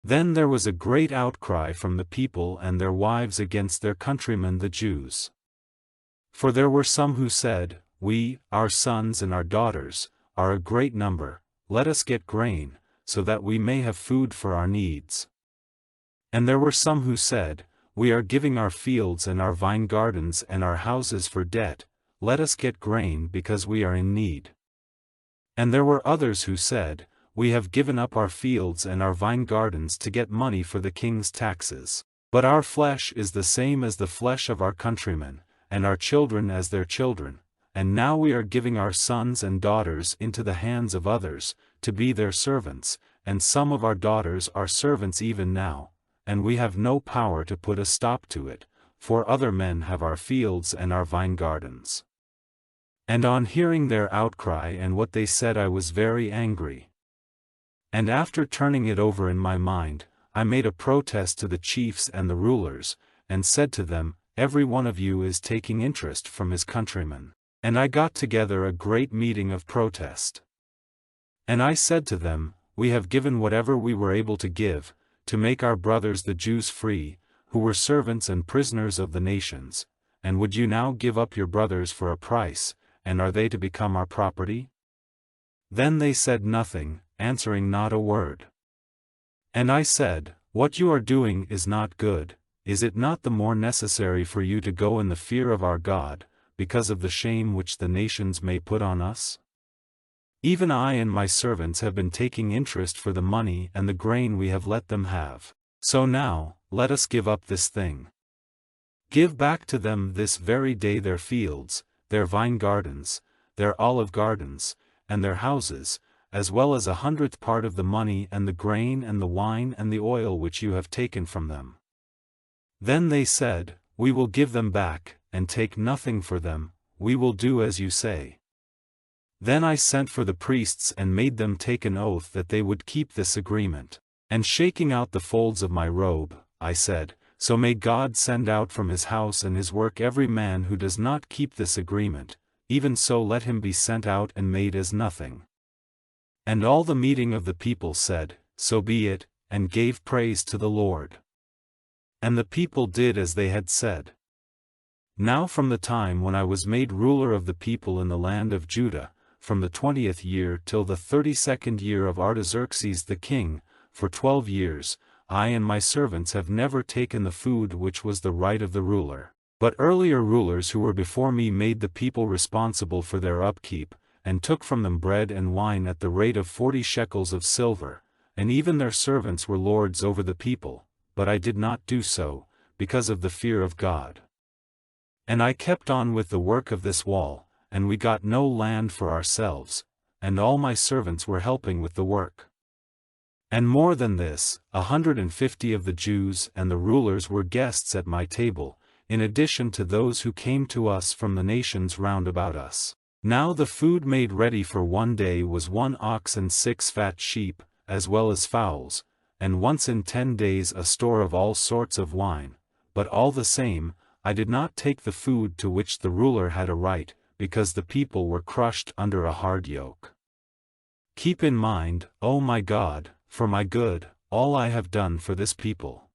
Then there was a great outcry from the people and their wives against their countrymen the Jews. For there were some who said, "We, our sons and our daughters, are a great number, let us get grain, so that we may have food for our needs." And there were some who said, "We are giving our fields and our vine gardens and our houses for debt, let us get grain because we are in need." And there were others who said, "We have given up our fields and our vine gardens to get money for the king's taxes. But our flesh is the same as the flesh of our countrymen, and our children as their children, and now we are giving our sons and daughters into the hands of others, to be their servants, and some of our daughters are servants even now, and we have no power to put a stop to it, for other men have our fields and our vine gardens." And on hearing their outcry and what they said I was very angry. And after turning it over in my mind, I made a protest to the chiefs and the rulers, and said to them, "Every one of you is taking interest from his countrymen." And I got together a great meeting of protest. And I said to them, "We have given whatever we were able to give, to make our brothers the Jews free, who were servants and prisoners of the nations, and would you now give up your brothers for a price, and are they to become our property?" Then they said nothing, answering not a word. And I said, "What you are doing is not good. Is it not the more necessary for you to go in the fear of our God, because of the shame which the nations may put on us? Even I and my servants have been taking interest for the money and the grain we have let them have. So now, let us give up this thing. Give back to them this very day their fields, their vine gardens, their olive gardens, and their houses, as well as 100th part of the money and the grain and the wine and the oil which you have taken from them." Then they said, "We will give them back, and take nothing for them, we will do as you say." Then I sent for the priests and made them take an oath that they would keep this agreement. And shaking out the folds of my robe, I said, "So may God send out from his house and his work every man who does not keep this agreement, even so let him be sent out and made as nothing." And all the meeting of the people said, "So be it," and gave praise to the Lord. And the people did as they had said. Now from the time when I was made ruler of the people in the land of Judah, from the 20th year till the 32nd year of Artaxerxes the king, for 12 years, I and my servants have never taken the food which was the right of the ruler. But earlier rulers who were before me made the people responsible for their upkeep, and took from them bread and wine at the rate of 40 shekels of silver, and even their servants were lords over the people, but I did not do so, because of the fear of God. And I kept on with the work of this wall, and we got no land for ourselves, and all my servants were helping with the work. And more than this, 150 of the Jews and the rulers were guests at my table, in addition to those who came to us from the nations round about us. Now the food made ready for one day was 1 ox and 6 fat sheep, as well as fowls, and once in 10 days a store of all sorts of wine, but all the same, I did not take the food to which the ruler had a right, because the people were crushed under a hard yoke. Keep in mind, O my God, for my good, all I have done for this people.